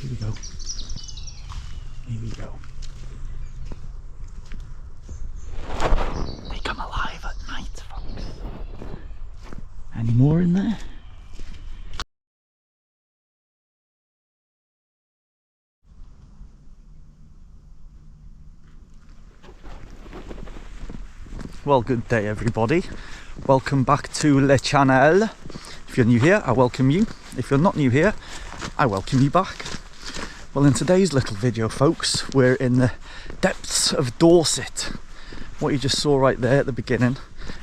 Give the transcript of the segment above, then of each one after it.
Here we go. Here we go. They come alive at night, folks. Any more in there? Well, good day everybody. Welcome back to Le Channel. If you're new here, I welcome you. If you're not new here, I welcome you back. Well, in today's little video, folks, we're in the depths of Dorset. What you just saw right there at the beginning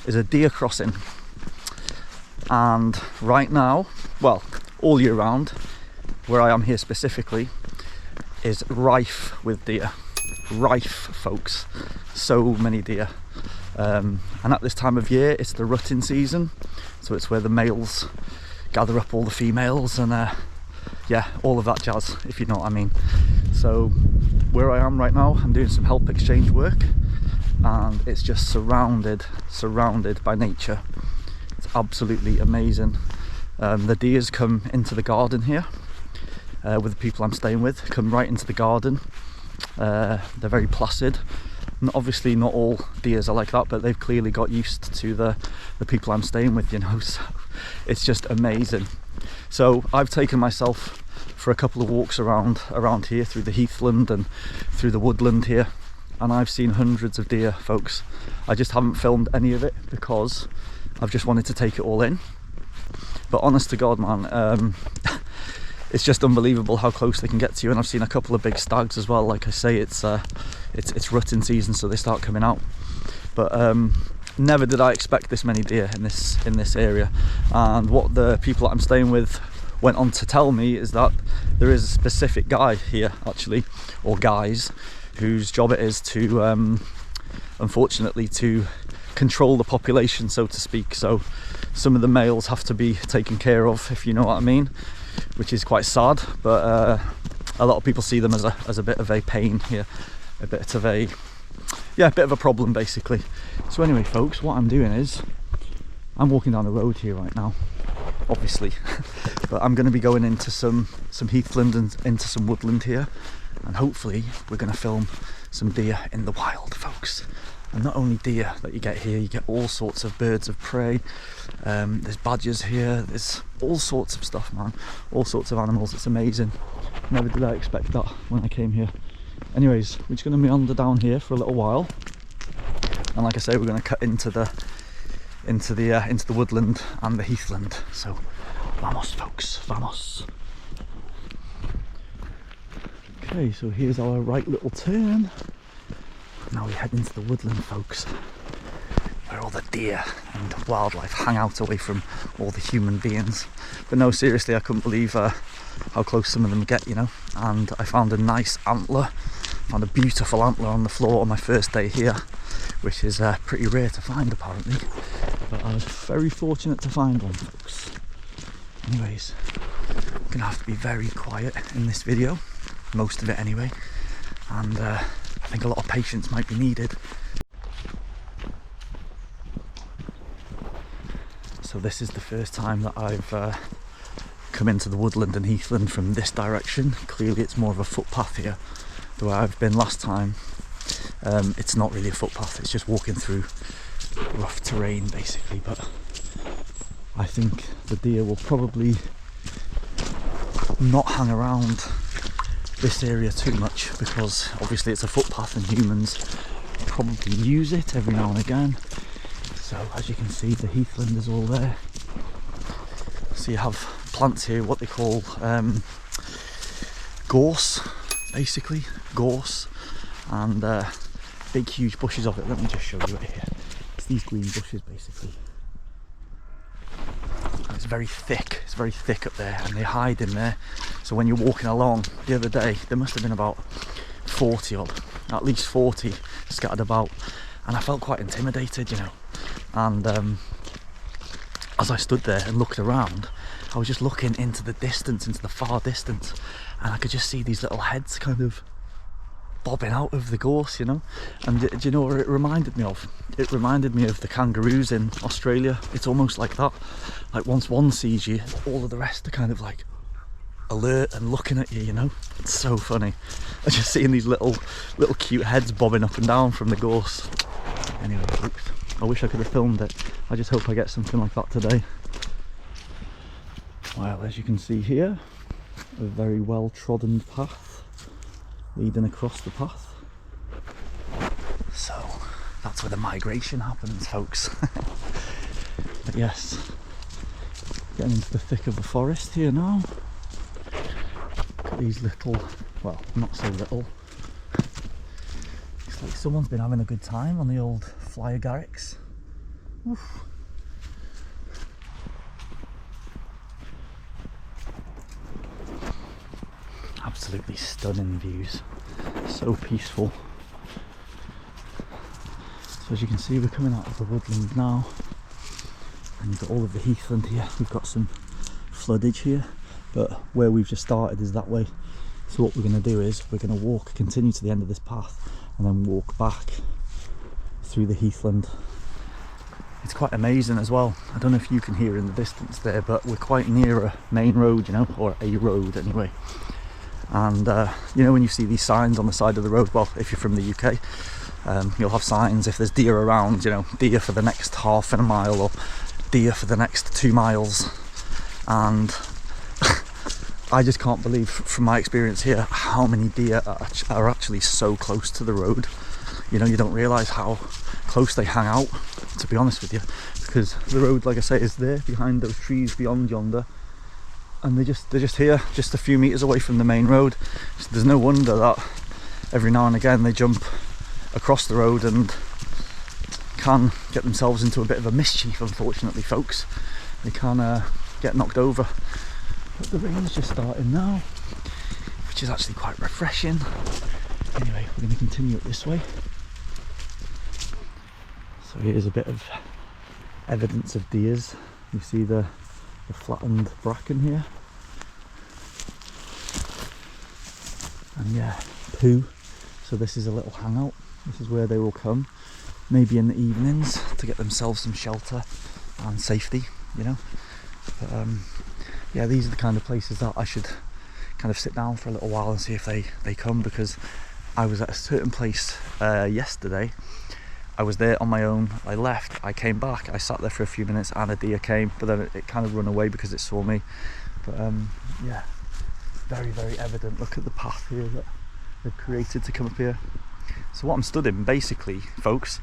is a deer crossing. And right now, well, all year round, where I am here specifically, is rife with deer. Rife, folks. So many deer. And at this time of year, it's the rutting season, so it's where the males gather up all the females and yeah, all of that jazz, if you know what I mean. So where I am right now, I'm doing some help exchange work, and it's just surrounded by nature. It's absolutely amazing. The deers come into the garden here with the people I'm staying with, come right into the garden. They're very placid. Obviously not all deers are like that, but they've clearly got used to the people I'm staying with, you know, so it's just amazing. So I've taken myself for a couple of walks around here through the heathland and through the woodland here, and I've seen hundreds of deer, folks. I just haven't filmed any of it because I've just wanted to take it all in. But honest to God, man, it's just unbelievable how close they can get to you. And I've seen a couple of big stags as well. Like I say, it's rutting season, so they start coming out. But never did I expect this many deer in this area. And what the people that I'm staying with went on to tell me is that there is a specific guy here, actually, or guys, whose job it is to, unfortunately, to control the population, so to speak. So some of the males have to be taken care of, if you know what I mean, which is quite sad. But a lot of people see them as a bit of a pain here, a bit of a problem basically. So anyway, folks, what I'm doing is I'm walking down the road here right now, obviously, but I'm going to be going into some heathland and into some woodland here, and hopefully we're going to film some deer in the wild, folks. And not only deer that you get here, you get all sorts of birds of prey. There's badgers here, there's all sorts of stuff, man, all sorts of animals. It's amazing. Never did I expect that when I came here. Anyways, we're just going to meander down here for a little while, and like I say, we're going to cut into the woodland and the heathland. So vamos, folks, vamos. Okay, so here's our right little turn. Now we head into the woodland, folks, where all the deer and wildlife hang out away from all the human beings. But no, seriously, I couldn't believe how close some of them get, you know. And I found a nice antler, found a beautiful antler on the floor on my first day here, which is pretty rare to find apparently. But I was very fortunate to find one, folks. Anyways, I'm gonna have to be very quiet in this video, most of it anyway, and I think a lot of patience might be needed. So this is the first time that I've come into the woodland and heathland from this direction. Clearly it's more of a footpath here. The way I've been last time, it's not really a footpath, it's just walking through rough terrain basically. But I think the deer will probably not hang around this area too much, because obviously it's a footpath and humans probably use it every now and again. So as you can see, the heathland is all there. So you have plants here, what they call gorse, basically, gorse, and big huge bushes of it. Let me just show you right here. It's these green bushes basically. It's very thick up there, and they hide in there. So when you're walking along, the other day there must have been about 40 odd, at least 40 scattered about, and I felt quite intimidated, you know. And as I stood there and looked around, I was just looking into the distance, into the far distance, and I could just see these little heads kind of bobbing out of the gorse, you know. And do you know what it reminded me of? It reminded me of the kangaroos in Australia. It's almost like that. Like once one sees you, all of the rest are kind of like alert and looking at you, you know. It's so funny. I'm just seeing these little cute heads bobbing up and down from the gorse. Anyway, oops, I wish I could have filmed it. I just hope I get something like that today. Well, as you can see here, a very well trodden path leading across the path. So that's where the migration happens, folks. But yes, getting into the thick of the forest here now. Look at these little, well, not so little. Looks like someone's been having a good time on the old flyer garrix. Oof. Absolutely stunning views, so peaceful. So as you can see, we're coming out of the woodland now, and you've got all of the heathland here. We've got some floodage here, but where we've just started is that way. So what we're going to do is we're going to continue to the end of this path and then walk back through the heathland. It's quite amazing as well. I don't know if you can hear in the distance there, but we're quite near a main road, you know, or a road anyway. And you know, when you see these signs on the side of the road, well, if you're from the UK, you'll have signs if there's deer around, you know, deer for the next half a mile or deer for the next 2 miles. And I just can't believe, from my experience here, how many deer are actually so close to the road. You know, you don't realise how close they hang out, to be honest with you, because the road, like I say, is there behind those trees beyond yonder. And they're just here, just a few metres away from the main road. So there's no wonder that every now and again they jump across the road and can get themselves into a bit of a mischief, unfortunately, folks. They can get knocked over. But the rain's just starting now, which is actually quite refreshing. Anyway, we're going to continue it this way. So here's a bit of evidence of deers. You see the flattened bracken here, and yeah, poo. So this is a little hangout. This is where they will come, maybe in the evenings, to get themselves some shelter and safety, you know. But yeah, these are the kind of places that I should kind of sit down for a little while and see if they come, because I was at a certain place yesterday. I was there on my own, I left, I came back, I sat there for a few minutes and a deer came, but then it kind of ran away because it saw me. But yeah, very, very evident. Look at the path here that they've created to come up here. So what I'm stood in, basically, folks,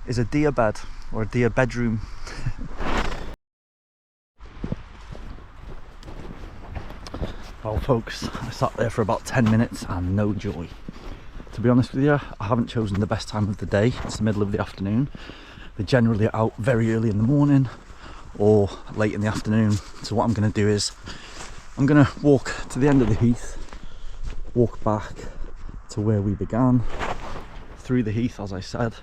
is a deer bed, or a deer bedroom. Well, folks, I sat there for about 10 minutes and no joy. To be honest with you, I haven't chosen the best time of the day. It's the middle of the afternoon. They're generally out very early in the morning or late in the afternoon. So what I'm going to do is I'm going to walk to the end of the heath, walk back to where we began, through the heath, as I said,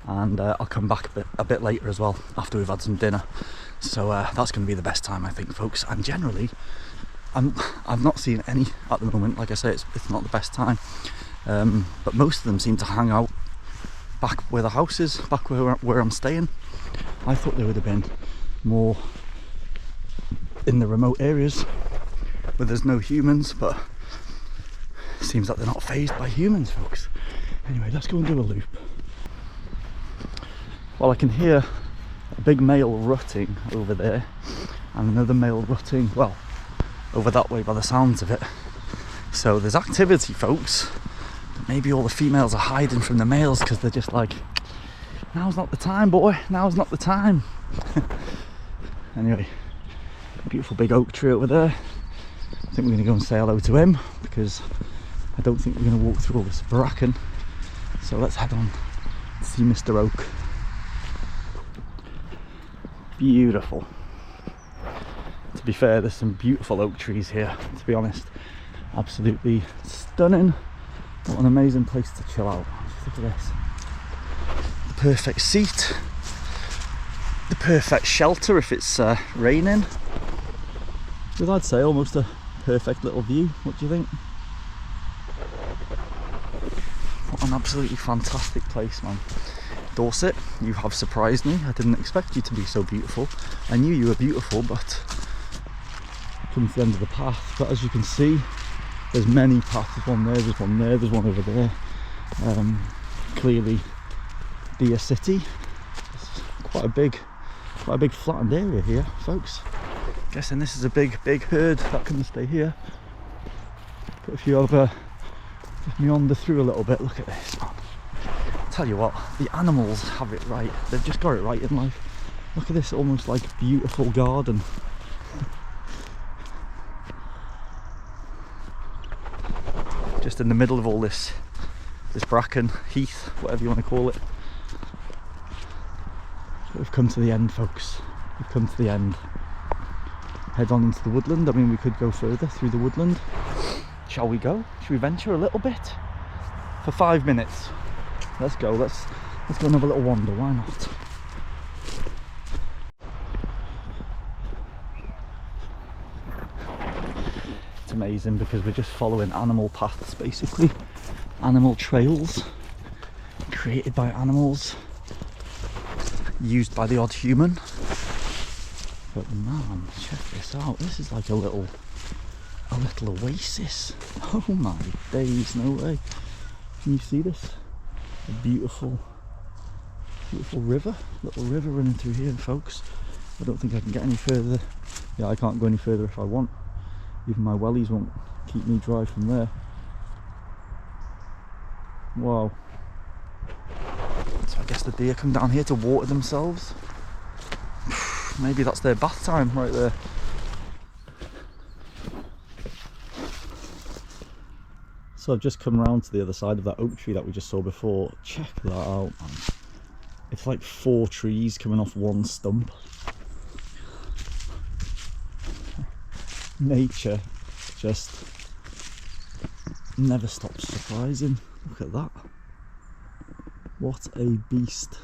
and I'll come back a bit later as well, after we've had some dinner. So that's going to be the best time, I think, folks. And generally, I've not seen any at the moment. Like I say, it's not the best time. But most of them seem to hang out back where the house is, back where I'm staying. I thought they would have been more in the remote areas where there's no humans, but it seems like they're not fazed by humans, folks. Anyway, let's go and do a loop. Well, I can hear a big male rutting over there and another male rutting, well, over that way by the sounds of it. So there's activity, folks. Maybe all the females are hiding from the males because they're just like, now's not the time, boy, now's not the time. Anyway, beautiful big oak tree over there. I think we're going to go and say hello to him, because I don't think we're going to walk through all this bracken. So let's head on to see Mr. Oak. Beautiful. To be fair, there's some beautiful oak trees here, to be honest. Absolutely stunning. What an amazing place to chill out. Just look at this. The perfect seat. The perfect shelter if it's raining. With, I'd say, almost a perfect little view. What do you think? What an absolutely fantastic place, man. Dorset, you have surprised me. I didn't expect you to be so beautiful. I knew you were beautiful, but come to the end of the path, but as you can see, there's many paths. There's one there, there's one there, there's one over there. Clearly Deer City. It's quite a big flattened area here, folks. Guessing this is a big herd that can stay here. But if you ever meander through a little bit, look at this, man. Tell you what, the animals have it right. They've just got it right in life. Look at this, almost like beautiful garden. Just in the middle of all this bracken, heath, whatever you want to call it. But we've come to the end, folks. We've come to the end. Head on into the woodland. I mean, we could go further through the woodland. Shall we go? Should we venture a little bit? For 5 minutes. Let's go. Let's go and have a little wander. Why not? It's amazing because we're just following animal paths, basically. Animal trails created by animals, used by the odd human. But man, check this out. This is like a little oasis. Oh my days, no way. Can you see this? A beautiful river, little river running through here, folks. I don't think I can get any further. Yeah, I can't go any further if I want. Even my wellies won't keep me dry from there. Wow. So I guess the deer come down here to water themselves. Maybe that's their bath time right there. So I've just come around to the other side of that oak tree that we just saw before. Check that out, man. It's like 4 trees coming off one stump. Nature just never stops surprising. Look at that. What a beast.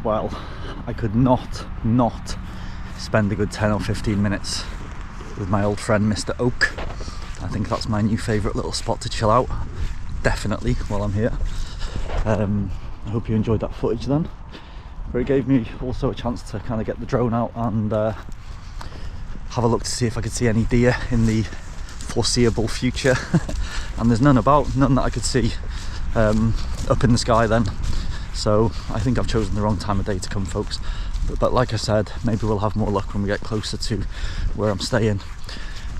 Well, I could not spend a good 10 or 15 minutes with my old friend Mr. Oak. I think that's my new favourite little spot to chill out, definitely, while I'm here. I hope you enjoyed that footage then. But it gave me also a chance to kind of get the drone out and have a look to see if I could see any deer in the foreseeable future. And there's none that I could see up in the sky then. So I think I've chosen the wrong time of day to come, folks. But like I said, maybe we'll have more luck when we get closer to where I'm staying.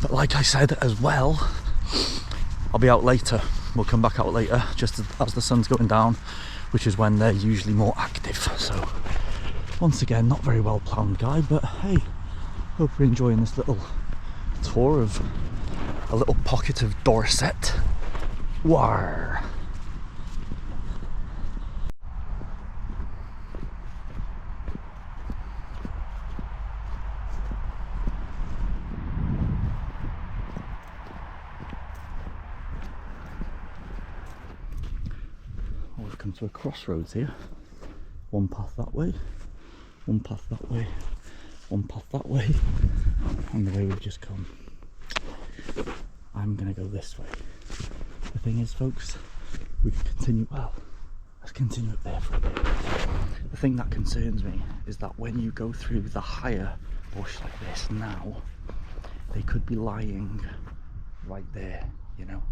But like I said as well, I'll be out later. We'll come back out later, just as the sun's going down, which is when they're usually more active. So once again, not very well planned guide, but hey, hope you're enjoying this little tour of a little pocket of Dorset. War. We've come to a crossroads here. One path that way, one path that way, one path that way, and the way we've just come. I'm gonna go this way. The thing is, folks, we can continue, well, let's continue up there for a bit. The thing that concerns me is that when you go through the higher bush like this now, they could be lying right there, you know,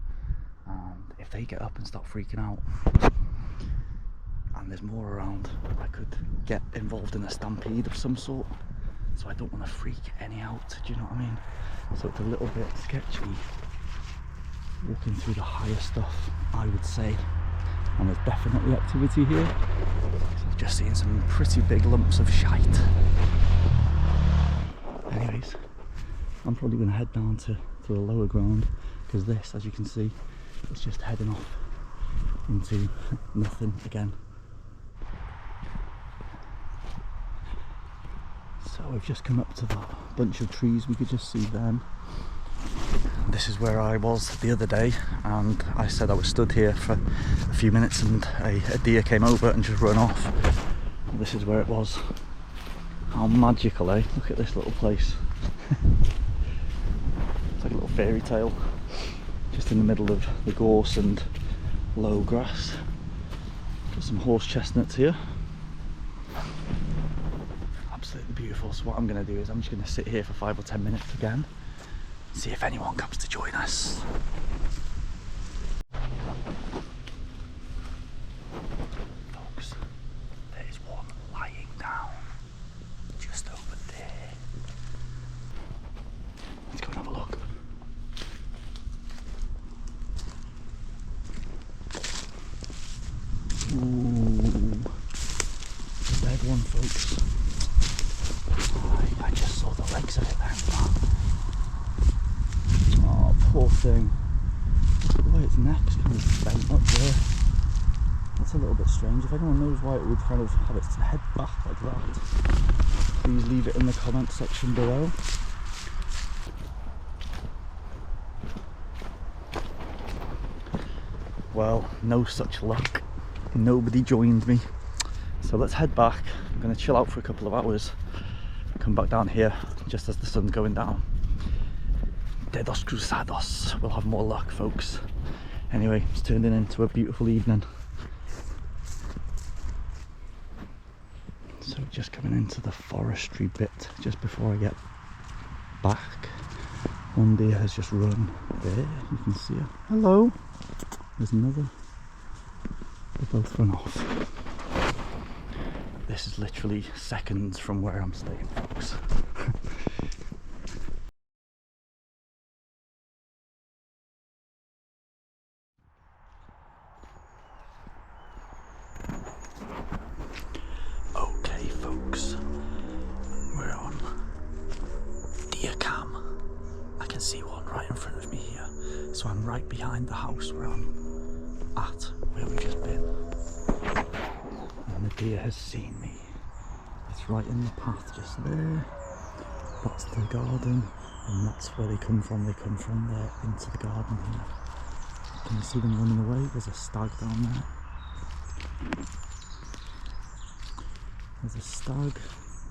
and if they get up and start freaking out, and there's more around, I could get involved in a stampede of some sort. So I don't want to freak any out, do you know what I mean? So it's a little bit sketchy walking through the higher stuff, I would say. And there's definitely activity here. So I've just seen some pretty big lumps of shite. days. I'm probably going to head down to the lower ground, because this, as you can see, is just heading off into nothing again. So we've just come up to that bunch of trees, we could just see them. This is where I was the other day, and I said I was stood here for a few minutes and a deer came over and just run off. This is where it was. How magical, eh? Look at this little place. It's like a little fairy tale, just in the middle of the gorse and low grass. Got some horse chestnuts here. Absolutely beautiful. So what I'm going to do is I'm just going to sit here for 5 or 10 minutes again, see if anyone comes to join us. Folks, there's one lying down just over there. Let's go and have a look. Ooh, red one, folks. I just saw the legs of it then. Oh, poor thing. The way its neck's kind of bent up there. That's a little bit strange. If anyone knows why it would kind of have its head back like that, please leave it in the comment section below. Well, no such luck. Nobody joined me. So let's head back. I'm going to chill out for a couple of hours. Come back down here just as the sun's going down. Dedos cruzados. We'll have more luck, folks. Anyway, it's turning into a beautiful evening. So just coming into the forestry bit just before I get back. One deer has just run there. You can see her. Hello. There's another. They both run off. This is literally seconds from where I'm staying, folks. Okay, folks, we're on deer cam. I can see one right in front of me here, so I'm right behind the house where I'm at, where we've just been. And the deer has seen me. It's right in the path just there. That's the garden, and that's where they come from. They come from there into the garden here. Can you see them running away? There's a stag down there. There's a stag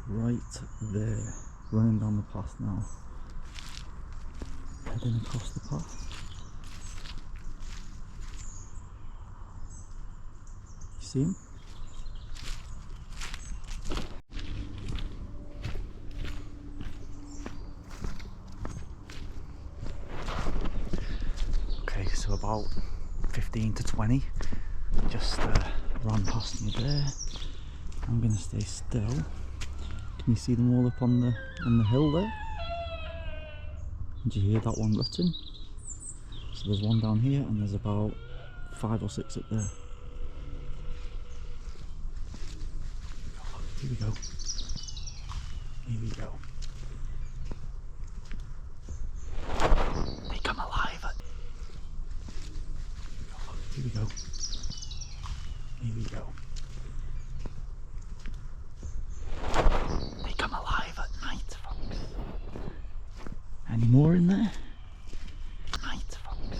right there, running down the path now. Heading across the path. You see him? Okay, so about 15 to 20 just ran past me there. I'm going to stay still. Can you see them all up on the hill there? Did you hear that one rutting? So there's one down here and there's about 5 or 6 up there. Here we go. Here we go. They come alive. Here we go. Here we go. They come alive at night, folks. Any more in there? Night, folks.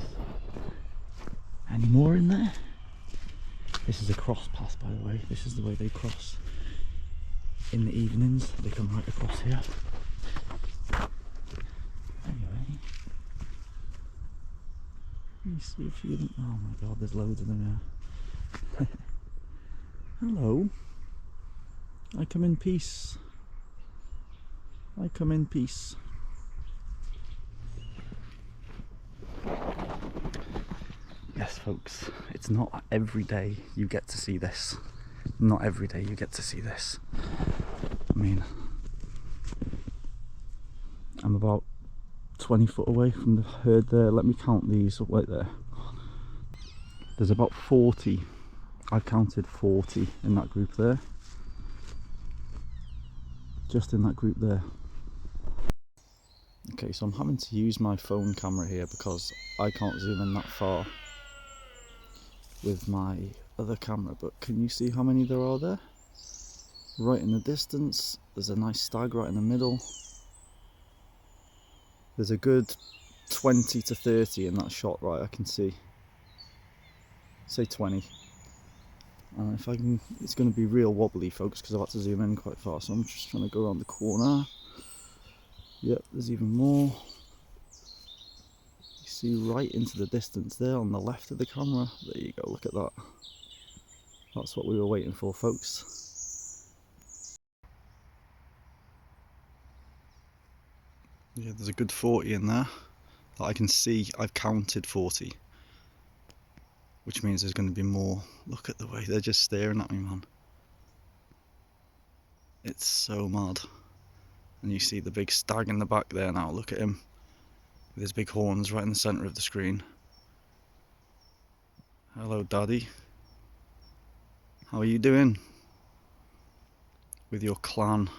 Any more in there? This is a cross path, by the way. This is the way they cross. In the evenings, they come right across here. Anyway, let me see a few of them. Oh my god, there's loads of them here. Hello. I come in peace. I come in peace. Yes, folks, it's not every day you get to see this. Not every day you get to see this. I mean, I'm about 20 foot away from the herd there. Let me count these right there. There's about 40. I've counted 40 in that group there. Just in that group there. Okay, so I'm having to use my phone camera here because I can't zoom in that far with my other camera, but can you see how many there are there? Right in the distance, there's a nice stag right in the middle. There's a good 20 to 30 in that shot, right, I can see. Say 20. And if I can, it's going to be real wobbly, folks, because I've had to zoom in quite far, so I'm just trying to go around the corner. Yep, there's even more. You see right into the distance there on the left of the camera. There you go, look at that. That's what we were waiting for, folks. Yeah, there's a good 40 in there that I can see. I've counted 40, which means there's going to be more. Look at the way they're just staring at me, man. It's so mad. And you see the big stag in the back there now, look at him. With his big horns right in the centre of the screen. Hello, Daddy. How are you doing? With your clan.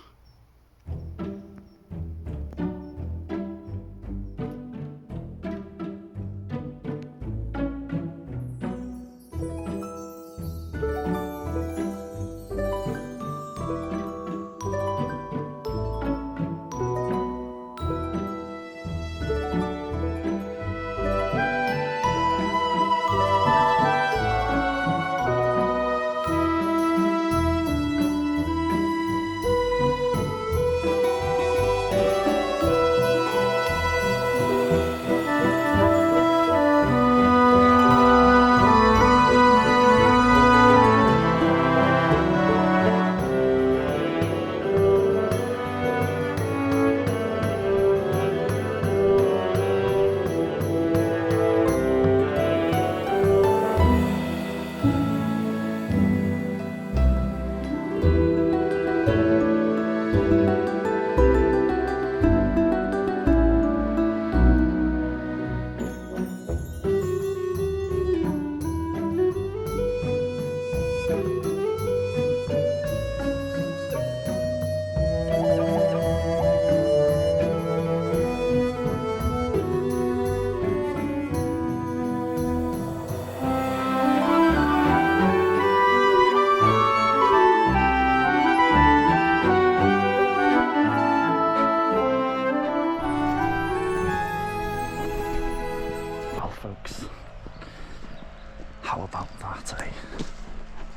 How about that, eh?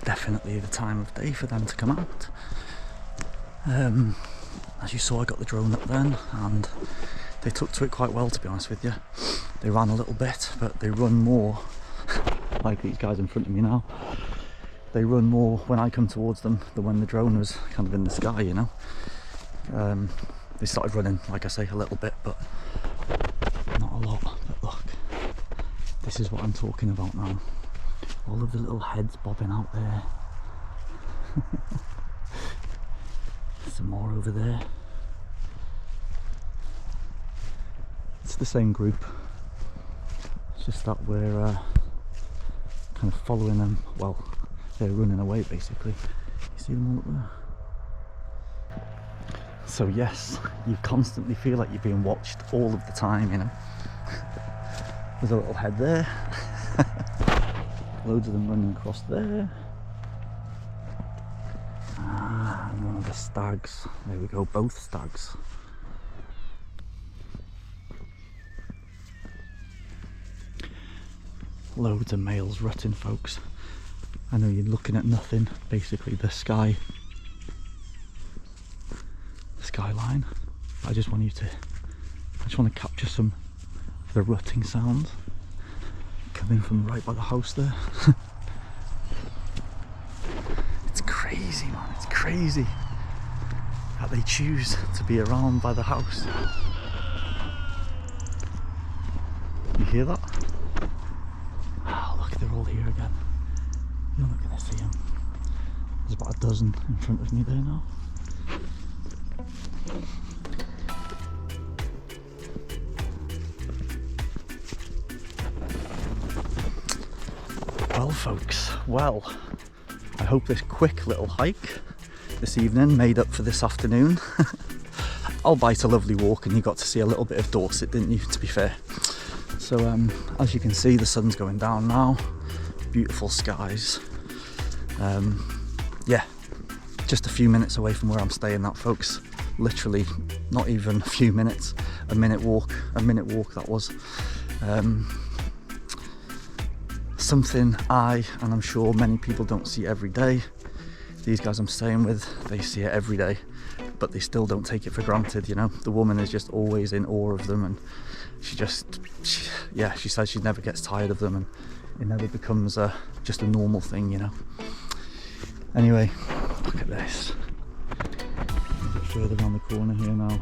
Definitely the time of day for them to come out. As you saw, I got the drone up then, and they took to it quite well, to be honest with you. They ran a little bit, but they run more, like these guys in front of me now. They run more when I come towards them than when the drone was kind of in the sky, you know. They started running, like I say, a little bit, but not a lot. But look, this is what I'm talking about now. All of the little heads bobbing out there. Some more over there. It's the same group. It's just that we're kind of following them. Well, they're running away basically. You see them all up there? So yes, you constantly feel like you're being watched all of the time, you know. There's a little head there. Loads of them running across there. And one of the stags. There we go, both stags. Loads of males rutting, folks. I know you're looking at nothing, basically the skyline. I just want to capture some of the rutting sounds coming from right by the house there. It's crazy, man, it's crazy that they choose to be around by the house. You hear that? Oh, look, they're all here again. You're not going to see them. There's about a dozen in front of me there now. Well, folks, well, I hope this quick little hike this evening made up for this afternoon. albeit a lovely walk, and you got to see a little bit of Dorset, didn't you, to be fair. So as you can see, the sun's going down now, beautiful skies. Yeah, just a few minutes away from where I'm staying, that folks. Literally not even a few minutes, a minute walk that was. Something and I'm sure many people don't see every day. These guys I'm staying with, they see it every day, but they still don't take it for granted, you know. The woman is just always in awe of them, and she says she never gets tired of them, and it never becomes just a normal thing, you know. Anyway, look at this. A bit further around the corner here now.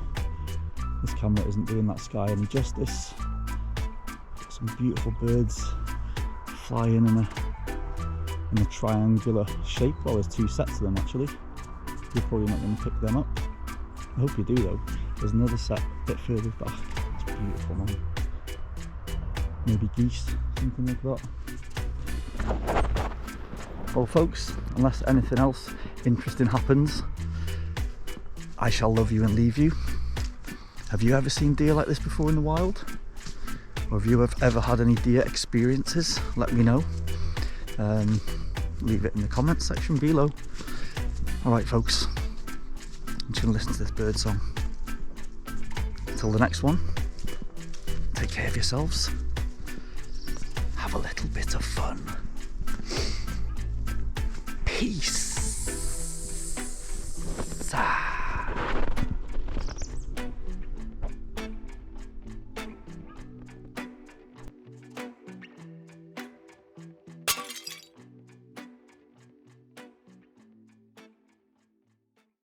This camera isn't doing that sky any justice. Got some beautiful birds flying in a triangular shape. Well, there's two sets of them actually. You're probably not going to pick them up. I hope you do though. There's another set a bit further back. It's beautiful, man. Maybe geese, something like that. Well folks, unless anything else interesting happens, I shall love you and leave you. Have you ever seen deer like this before in the wild? Or have you ever had any deer experiences? Let me know. Leave it in the comments section below. Alright folks, I'm just going to listen to this bird song. Until the next one, take care of yourselves. Have a little bit of fun. Peace.